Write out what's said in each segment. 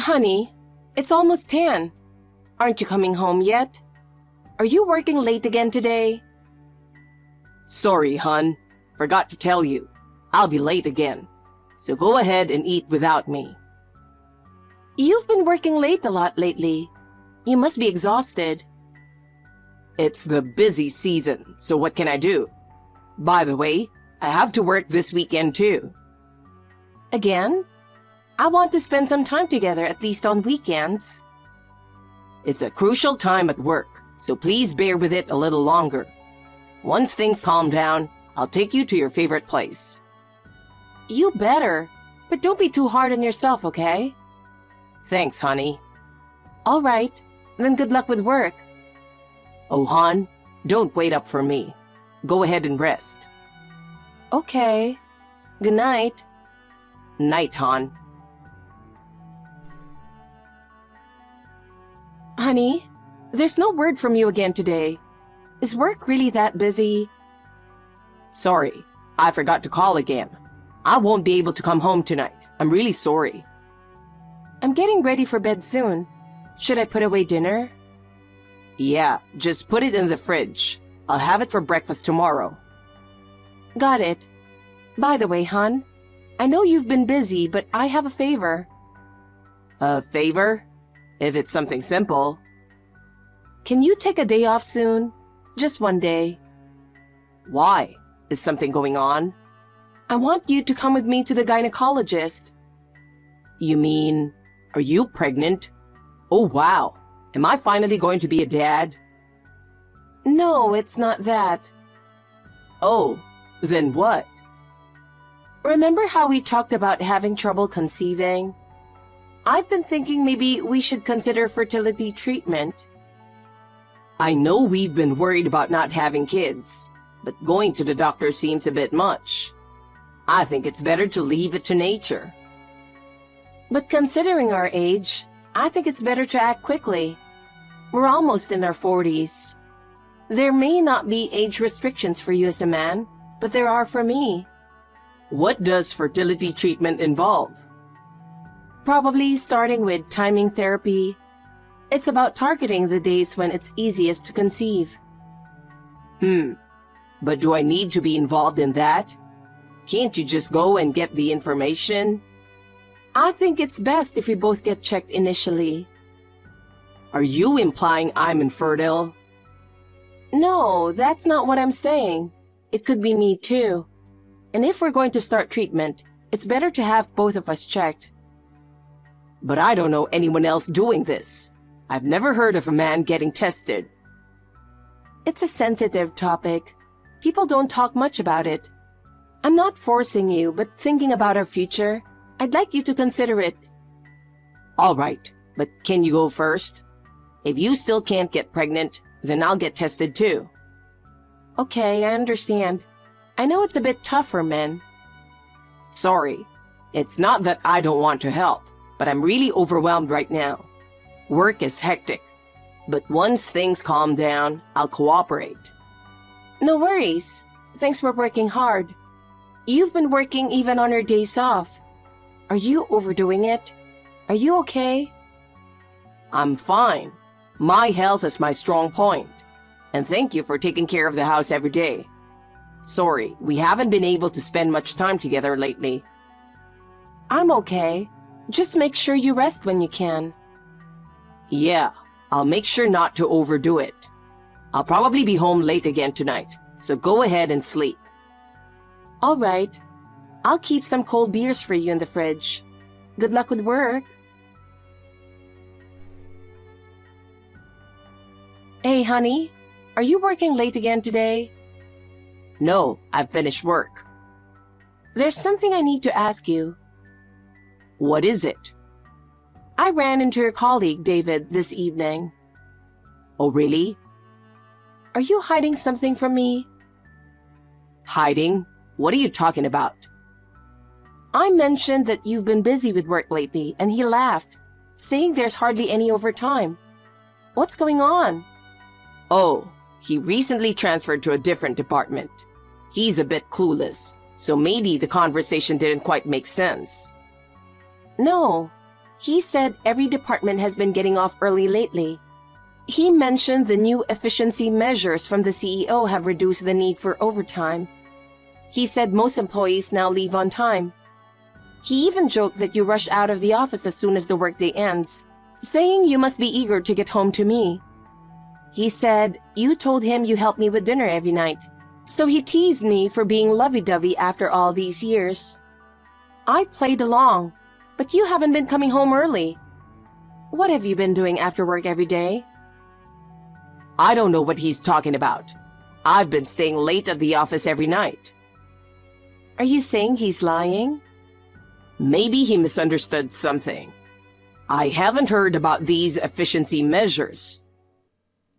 Honey, it's almost 10. Aren't you coming home yet? Are you working late again today? Sorry, hon. Forgot to tell you. I'll be late again. So go ahead and eat without me. You've been working late a lot lately. You must be exhausted. It's the busy season, so what can I do? By the way, I have to work this weekend too. Again? I want to spend some time together, at least on weekends. It's a crucial time at work, so please bear with it a little longer. Once things calm down, I'll take you to your favorite place. You better, but don't be too hard on yourself, okay? Thanks, honey. All right, then good luck with work. Oh, hon, don't wait up for me. Go ahead and rest. Okay. Good night. Night, hon. Honey, there's no word from you again today. Is work really that busy? Sorry, I forgot to call again. I won't be able to come home tonight. I'm really sorry. I'm getting ready for bed soon. Should I put away dinner? Yeah, just put it in the fridge. I'll have it for breakfast tomorrow. Got it. By the way, hon, I know you've been busy, but I have a favor. A favor? If it's something simple. Can you take a day off soon? Just one day. Why? Is something going on? I want you to come with me to the gynecologist. You mean, are you pregnant? Oh, wow. Am I finally going to be a dad? No, it's not that. Oh, then what? Remember how we talked about having trouble conceiving? I've been thinking maybe we should consider fertility treatment. I know we've been worried about not having kids, but going to the doctor seems a bit much. I think it's better to leave it to nature. But considering our age, I think it's better to act quickly. We're almost in our 40s. There may not be age restrictions for you as a man, but there are for me. What does fertility treatment involve? Probably starting with timing therapy. It's about targeting the days when it's easiest to conceive. But do I need to be involved in that? Can't you just go and get the information? I think it's best if we both get checked initially. Are you implying I'm infertile? No, that's not what I'm saying. It could be me too. And if we're going to start treatment, it's better to have both of us checked. But I don't know anyone else doing this. I've never heard of a man getting tested. It's a sensitive topic. People don't talk much about it. I'm not forcing you, but thinking about our future, I'd like you to consider it. All right, but can you go first? If you still can't get pregnant, then I'll get tested too. Okay, I understand. I know it's a bit tough for men. Sorry, it's not that I don't want to help, but I'm really overwhelmed right now. Work is hectic, but once things calm down, I'll cooperate. No worries. Thanks for working hard. You've been working even on your days off. Are you overdoing it? Are you okay? I'm fine. My health is my strong point. And thank you for taking care of the house every day. Sorry, we haven't been able to spend much time together lately. I'm okay. Just make sure you rest when you can. Yeah, I'll make sure not to overdo it. I'll probably be home late again tonight, so go ahead and sleep. All right. I'll keep some cold beers for you in the fridge. Good luck with work. Hey, honey, are you working late again today? No, I've finished work. There's something I need to ask you. What is it? I ran into your colleague, David, this evening. Oh, really? Are you hiding something from me? Hiding? What are you talking about? I mentioned that you've been busy with work lately, and he laughed, saying there's hardly any overtime. What's going on? Oh, he recently transferred to a different department. He's a bit clueless, so maybe the conversation didn't quite make sense. No, He said every department has been getting off early lately. He mentioned the new efficiency measures from the CEO have reduced the need for overtime. He said most employees now leave on time. He even joked that you rush out of the office as soon as the workday ends, saying you must be eager to get home to me. He said you told him you help me with dinner every night, so he teased me for being lovey-dovey after all these years. I played along, but you haven't been coming home early. What have you been doing after work every day? I don't know what he's talking about. I've been staying late at the office every night. Are you saying he's lying? Maybe he misunderstood something. I haven't heard about these efficiency measures.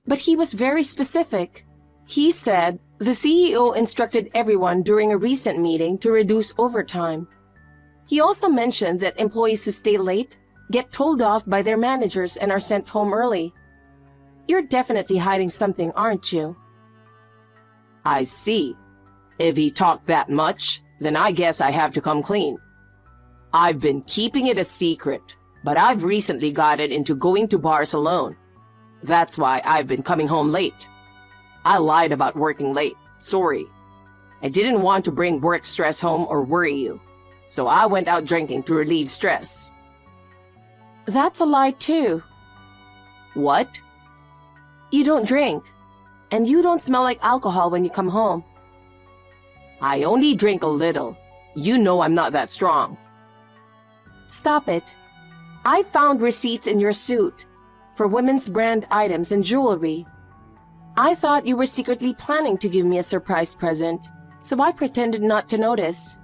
But he was very specific. He said the CEO instructed everyone during a recent meeting to reduce overtime. He also mentioned that employees who stay late get told off by their managers and are sent home early. You're definitely hiding something, aren't you? I see. If he talked that much, then I guess I have to come clean. I've been keeping it a secret, but I've recently gotten into going to bars alone. That's why I've been coming home late. I lied about working late. Sorry. I didn't want to bring work stress home or worry you, so I went out drinking to relieve stress. That's a lie too. What? You don't drink, and you don't smell like alcohol when you come home. I only drink a little. You know I'm not that strong. Stop it. I found receipts in your suit for women's brand items and jewelry. I thought you were secretly planning to give me a surprise present, so I pretended not to notice.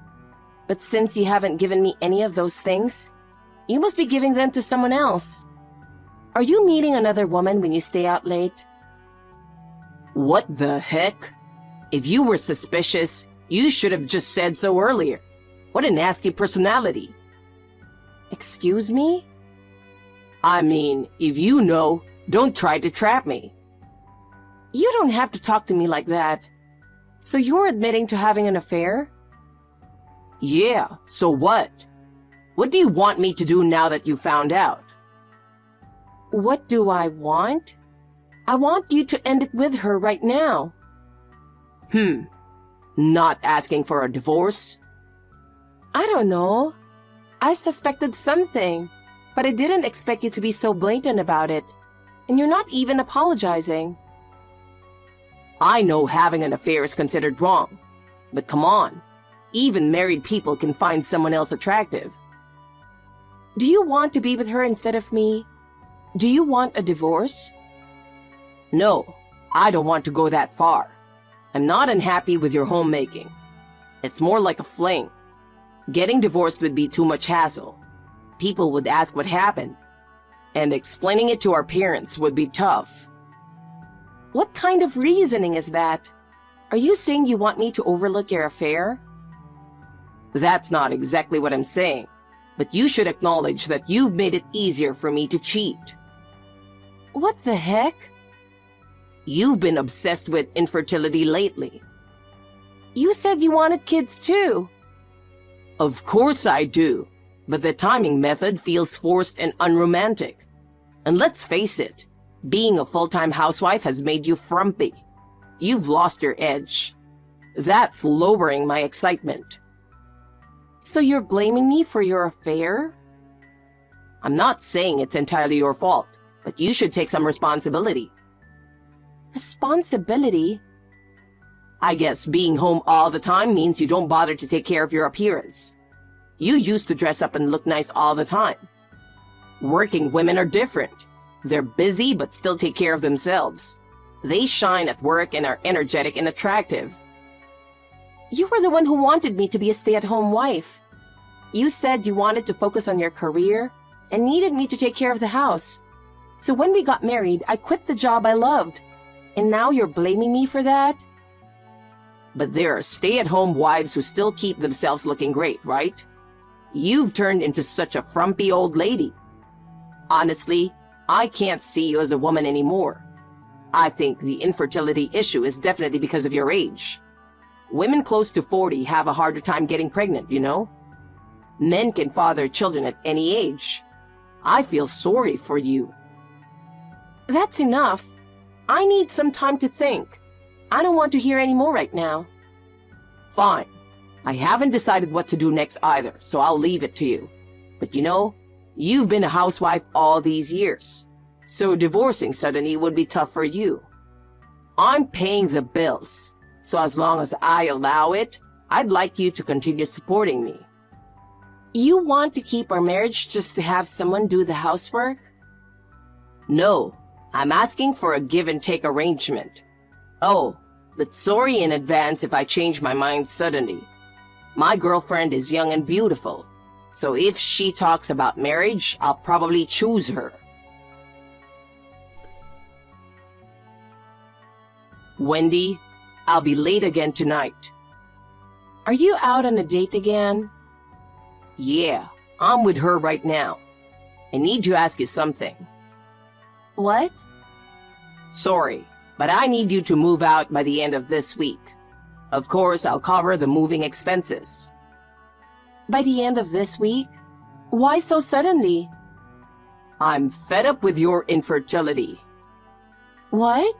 But since you haven't given me any of those things, you must be giving them to someone else. Are you meeting another woman when you stay out late? What the heck? If you were suspicious, you should have just said so earlier. What a nasty personality. Excuse me? I mean, if you know, don't try to trap me. You don't have to talk to me like that. So you're admitting to having an affair? Yeah, so what? What do you want me to do now that you found out? What do I want? I want you to end it with her right now. Not asking for a divorce? I don't know. I suspected something, but I didn't expect you to be so blatant about it. And you're not even apologizing. I know having an affair is considered wrong, but come on. Even married people can find someone else attractive. Do you want to be with her instead of me? Do you want a divorce? No, I don't want to go that far. I'm not unhappy with your homemaking. It's more like a fling. Getting divorced would be too much hassle. People would ask what happened, and explaining it to our parents would be tough. What kind of reasoning is that? Are you saying you want me to overlook your affair? That's not exactly what I'm saying, but you should acknowledge that you've made it easier for me to cheat. What the heck? You've been obsessed with infertility lately. You said you wanted kids too. Of course I do, but the timing method feels forced and unromantic. And let's face it, being a full-time housewife has made you frumpy. You've lost your edge. That's lowering my excitement. So you're blaming me for your affair? I'm not saying it's entirely your fault, but you should take some responsibility. Responsibility? I guess being home all the time means you don't bother to take care of your appearance. You used to dress up and look nice all the time. Working women are different. They're busy but still take care of themselves. They shine at work and are energetic and attractive. You were the one who wanted me to be a stay-at-home wife. You said you wanted to focus on your career and needed me to take care of the house. So when we got married, I quit the job I loved. And now you're blaming me for that? But there are stay-at-home wives who still keep themselves looking great, right? You've turned into such a frumpy old lady. Honestly, I can't see you as a woman anymore. I think the infertility issue is definitely because of your age. Women close to 40 have a harder time getting pregnant, you know? Men can father children at any age. I feel sorry for you. That's enough. I need some time to think. I don't want to hear any more right now. Fine. I haven't decided what to do next either, so I'll leave it to you. But you know, you've been a housewife all these years, so divorcing suddenly would be tough for you. I'm paying the bills, so as long as I allow it, I'd like you to continue supporting me. You want to keep our marriage just to have someone do the housework? No, I'm asking for a give and take arrangement. Oh, but sorry in advance if I change my mind suddenly. My girlfriend is young and beautiful, so if she talks about marriage, I'll probably choose her. Wendy, I'll be late again tonight. Are you out on a date again? Yeah, I'm with her right now. I need to ask you something. What? Sorry, but I need you to move out by the end of this week. Of course, I'll cover the moving expenses. By the end of this week? Why so suddenly? I'm fed up with your infertility. What?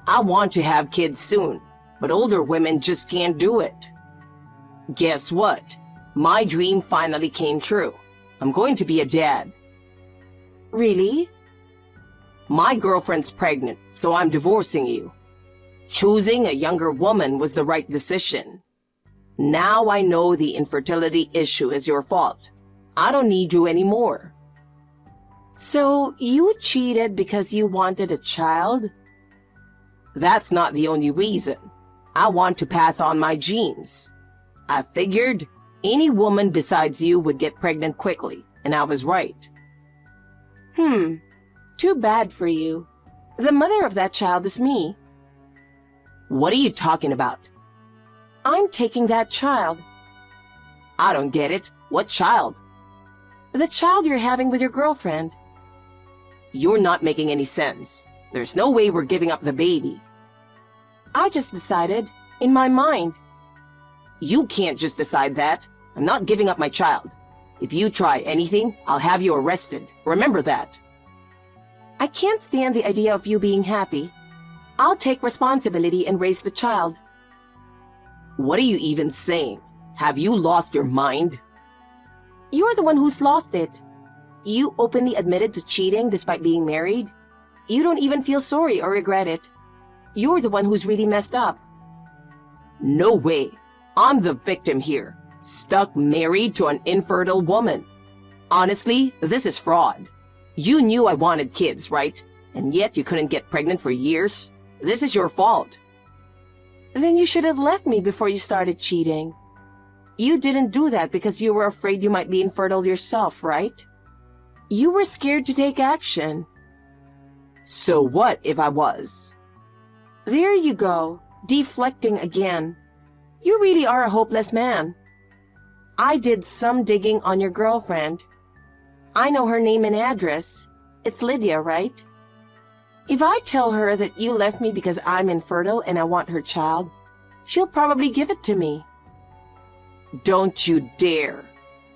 I want to have kids soon, but older women just can't do it. Guess what? My dream finally came true. I'm going to be a dad. Really? My girlfriend's pregnant, so I'm divorcing you. Choosing a younger woman was the right decision. Now I know the infertility issue is your fault. I don't need you anymore. So you cheated because you wanted a child? That's not the only reason. I want to pass on my genes. I figured any woman besides you would get pregnant quickly, and I was right. Too bad for you. The mother of that child is me. What are you talking about? I'm taking that child. I don't get it. What child? The child you're having with your girlfriend. You're not making any sense. There's no way we're giving up the baby. I just decided, in my mind. You can't just decide that. I'm not giving up my child. If you try anything, I'll have you arrested. Remember that. I can't stand the idea of you being happy. I'll take responsibility and raise the child. What are you even saying? Have you lost your mind? You're the one who's lost it. You openly admitted to cheating despite being married. You don't even feel sorry or regret it. You're the one who's really messed up. No way. I'm the victim here. Stuck married to an infertile woman. Honestly, this is fraud. You knew I wanted kids, right? And yet you couldn't get pregnant for years? This is your fault. Then you should have left me before you started cheating. You didn't do that because you were afraid you might be infertile yourself, right? You were scared to take action. So what if I was? There you go, deflecting again. You really are a hopeless man. I did some digging on your girlfriend. I know her name and address. It's Lydia, right? If I tell her that you left me because I'm infertile and I want her child, she'll probably give it to me. Don't you dare.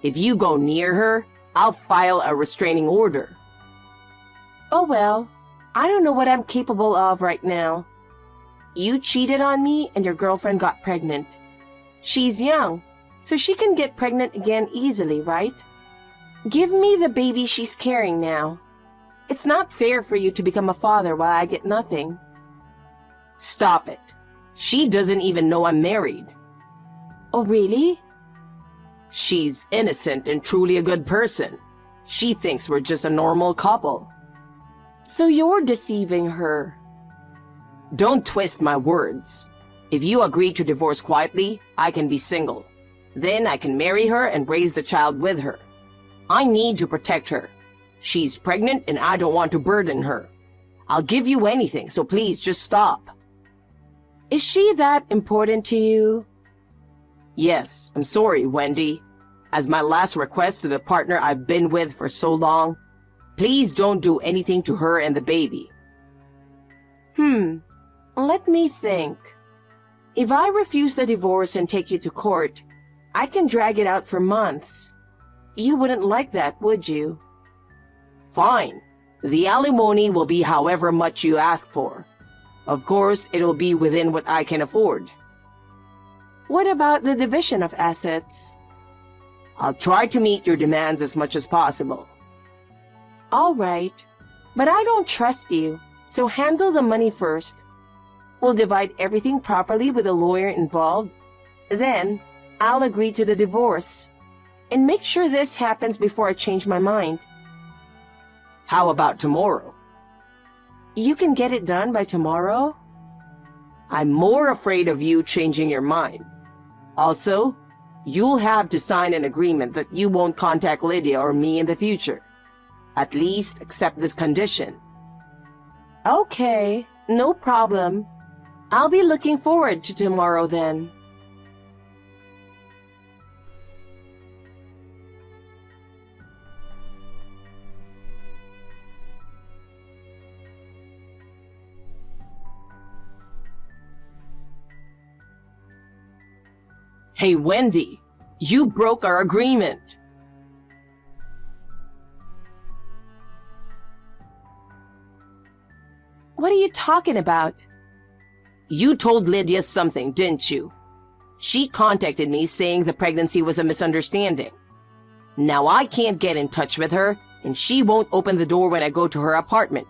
If you go near her, I'll file a restraining order. Oh well, I don't know what I'm capable of right now. You cheated on me and your girlfriend got pregnant. She's young, so she can get pregnant again easily, right? Give me the baby she's carrying now. It's not fair for you to become a father while I get nothing. Stop it. She doesn't even know I'm married. Oh, really? She's innocent and truly a good person. She thinks we're just a normal couple. So you're deceiving her. Don't twist my words. If you agree to divorce quietly, I can be single. Then I can marry her and raise the child with her. I need to protect her. She's pregnant and I don't want to burden her. I'll give you anything, so please just stop. Is she that important to you? Yes, I'm sorry, Wendy. As my last request to the partner I've been with for so long, please don't do anything to her and the baby. Let me think. If I refuse the divorce and take you to court, I can drag it out for months. You wouldn't like that, would you? Fine. The alimony will be however much you ask for. Of course, it'll be within what I can afford. What about the division of assets? I'll try to meet your demands as much as possible. All right, but I don't trust you, so handle the money first. We'll divide everything properly with a lawyer involved. Then, I'll agree to the divorce. And make sure this happens before I change my mind. How about tomorrow? You can get it done by tomorrow? I'm more afraid of you changing your mind. Also, you'll have to sign an agreement that you won't contact Lydia or me in the future. At least accept this condition. Okay, no problem. I'll be looking forward to tomorrow then. Hey, Wendy, you broke our agreement. What are you talking about? You told Lydia something, didn't you? She contacted me saying the pregnancy was a misunderstanding. Now I can't get in touch with her, and she won't open the door when I go to her apartment.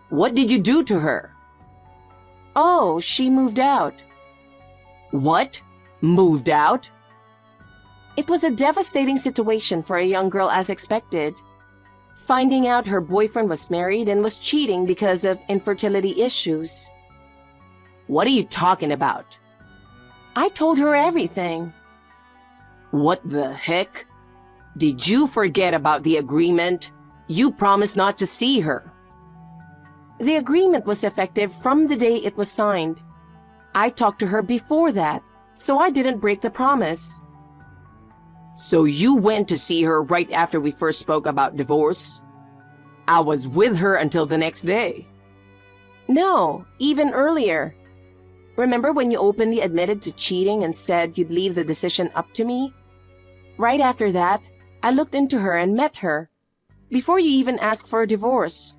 What did you do to her? Oh, she moved out. What? Moved out? It was a devastating situation for a young girl as expected. Finding out her boyfriend was married and was cheating because of infertility issues. What are you talking about? I told her everything. What the heck? Did you forget about the agreement? You promised not to see her. The agreement was effective from the day it was signed. I talked to her before that, so I didn't break the promise. So you went to see her right after we first spoke about divorce? I was with her until the next day. No, even earlier. Remember when you openly admitted to cheating and said you'd leave the decision up to me? Right after that, I looked into her and met her, before you even asked for a divorce.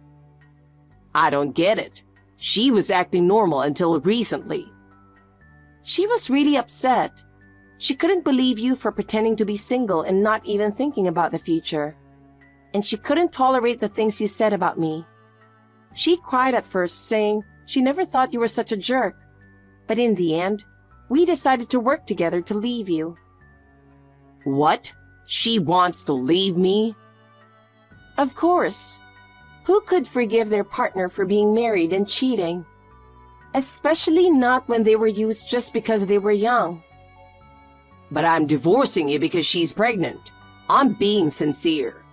I don't get it. She was acting normal until recently. She was really upset. She couldn't believe you for pretending to be single and not even thinking about the future. And she couldn't tolerate the things you said about me. She cried at first, saying she never thought you were such a jerk. But in the end, we decided to work together to leave you. What? She wants to leave me? Of course. Who could forgive their partner for being married and cheating? Especially not when they were used just because they were young. But I'm divorcing you because she's pregnant. I'm being sincere.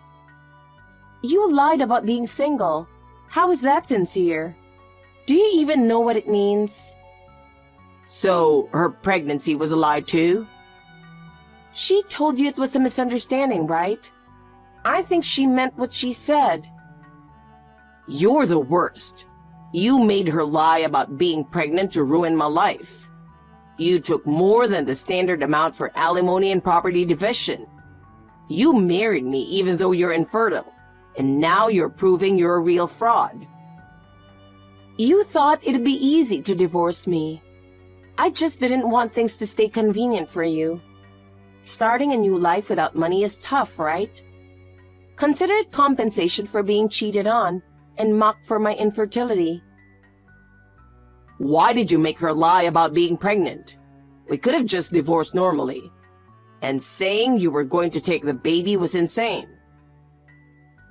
You lied about being single. How is that sincere? Do you even know what it means? So, her pregnancy was a lie too? She told you it was a misunderstanding, right? I think she meant what she said. You're the worst. You made her lie about being pregnant to ruin my life. You took more than the standard amount for alimony and property division. You married me even though you're infertile, and now you're proving you're a real fraud. You thought it'd be easy to divorce me. I just didn't want things to stay convenient for you. Starting a new life without money is tough, right? Consider it compensation for being cheated on and mocked for my infertility. Why did you make her lie about being pregnant? We could have just divorced normally. And saying you were going to take the baby was insane.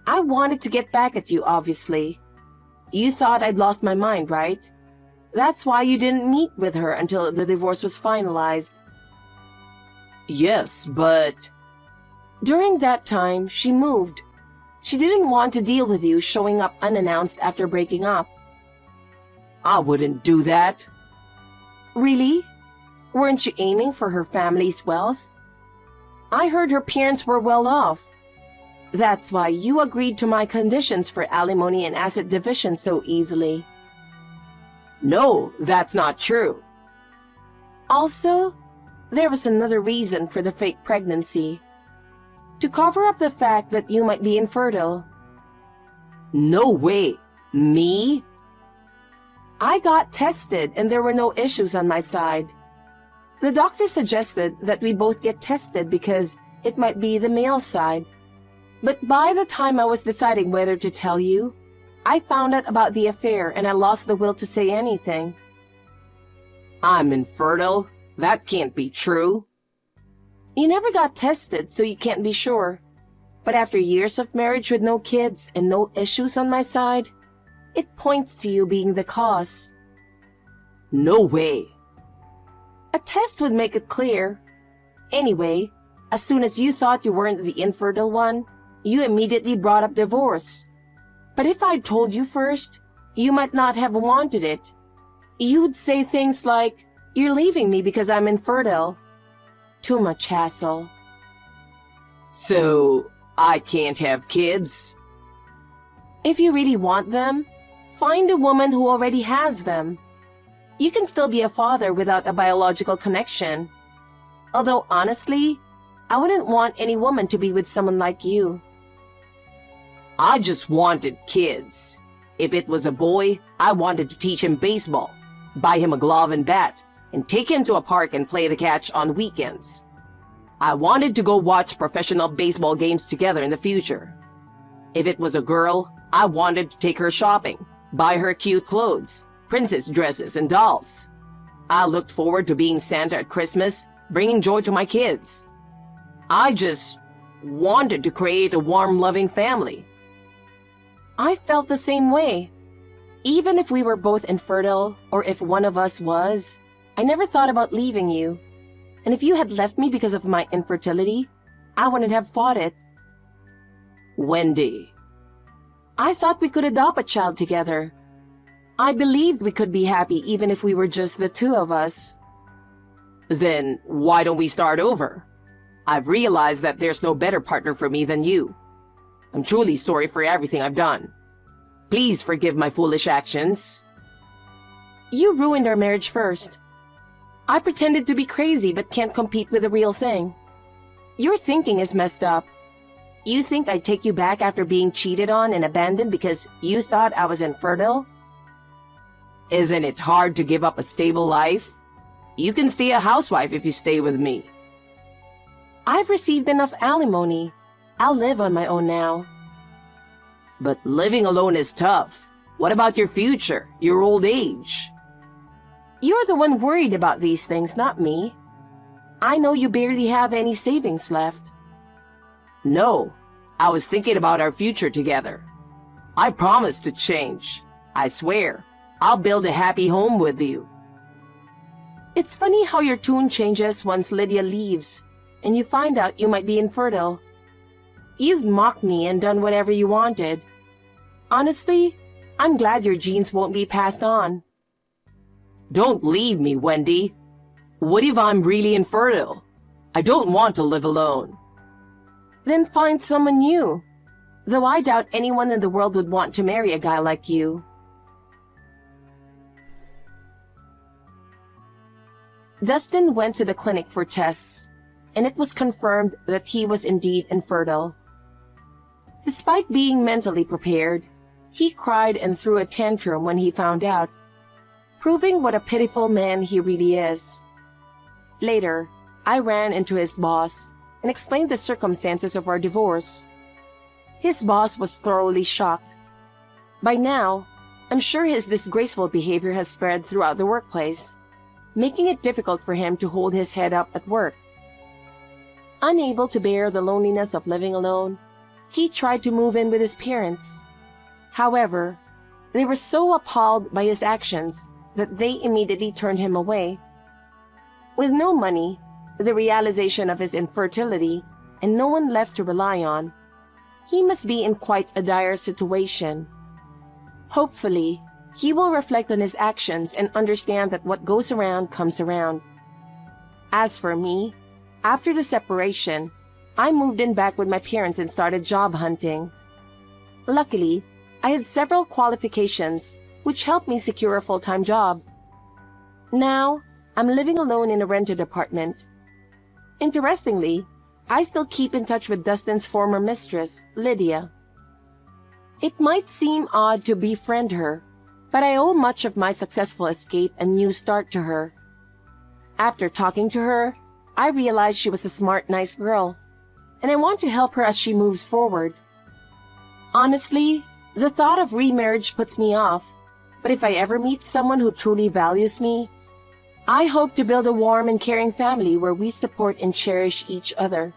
I wanted to get back at you, obviously. You thought I'd lost my mind, right? That's why you didn't meet with her until the divorce was finalized. Yes, but... During that time, she moved. She didn't want to deal with you showing up unannounced after breaking up. I wouldn't do that. Really? Weren't you aiming for her family's wealth? I heard her parents were well off. That's why you agreed to my conditions for alimony and asset division so easily. No, that's not true. Also, there was another reason for the fake pregnancy. To cover up the fact that you might be infertile. No way. Me? I got tested and there were no issues on my side. The doctor suggested that we both get tested because it might be the male side. But by the time I was deciding whether to tell you, I found out about the affair and I lost the will to say anything. I'm infertile? That can't be true. You never got tested, so you can't be sure. But after years of marriage with no kids and no issues on my side, it points to you being the cause. No way. A test would make it clear. Anyway, as soon as you thought you weren't the infertile one, you immediately brought up divorce. But if I'd told you first, you might not have wanted it. You'd say things like, "You're leaving me because I'm infertile." Too much hassle. So, I can't have kids? If you really want them, find a woman who already has them. You can still be a father without a biological connection. Although honestly, I wouldn't want any woman to be with someone like you. I just wanted kids. If it was a boy, I wanted to teach him baseball, buy him a glove and bat, and take him to a park and play the catch on weekends. I wanted to go watch professional baseball games together in the future. If it was a girl, I wanted to take her shopping, buy her cute clothes, princess dresses and dolls. I looked forward to being Santa at Christmas, bringing joy to my kids. I just wanted to create a warm, loving family. I felt the same way. Even if we were both infertile, or if one of us was, I never thought about leaving you. And if you had left me because of my infertility, I wouldn't have fought it. Wendy. I thought we could adopt a child together. I believed we could be happy even if we were just the two of us. Then why don't we start over? I've realized that there's no better partner for me than you. I'm truly sorry for everything I've done. Please forgive my foolish actions. You ruined our marriage first. I pretended to be crazy but can't compete with the real thing. Your thinking is messed up. You think I'd take you back after being cheated on and abandoned because you thought I was infertile? Isn't it hard to give up a stable life? You can stay a housewife if you stay with me. I've received enough alimony. I'll live on my own now. But living alone is tough. What about your future, your old age? You're the one worried about these things, not me. I know you barely have any savings left. No, I was thinking about our future together. I promise to change. I swear, I'll build a happy home with you. It's funny how your tune changes once Lydia leaves, and you find out you might be infertile. You've mocked me and done whatever you wanted. Honestly, I'm glad your genes won't be passed on. Don't leave me, Wendy. What if I'm really infertile? I don't want to live alone. Then find someone new. Though I doubt anyone in the world would want to marry a guy like you. Dustin went to the clinic for tests, and it was confirmed that he was indeed infertile. Despite being mentally prepared, he cried and threw a tantrum when he found out, proving what a pitiful man he really is. Later, I ran into his boss and explained the circumstances of our divorce. His boss was thoroughly shocked. By now, I'm sure his disgraceful behavior has spread throughout the workplace, making it difficult for him to hold his head up at work. Unable to bear the loneliness of living alone, he tried to move in with his parents. However, they were so appalled by his actions that they immediately turned him away. With no money, the realization of his infertility, and no one left to rely on, he must be in quite a dire situation. Hopefully, he will reflect on his actions and understand that what goes around comes around. As for me, after the separation, I moved in back with my parents and started job hunting. Luckily, I had several qualifications which helped me secure a full-time job. Now, I'm living alone in a rented apartment. Interestingly, I still keep in touch with Dustin's former mistress, Lydia. It might seem odd to befriend her, but I owe much of my successful escape and new start to her. After talking to her, I realized she was a smart, nice girl, and I want to help her as she moves forward. Honestly, the thought of remarriage puts me off, but if I ever meet someone who truly values me, I hope to build a warm and caring family where we support and cherish each other.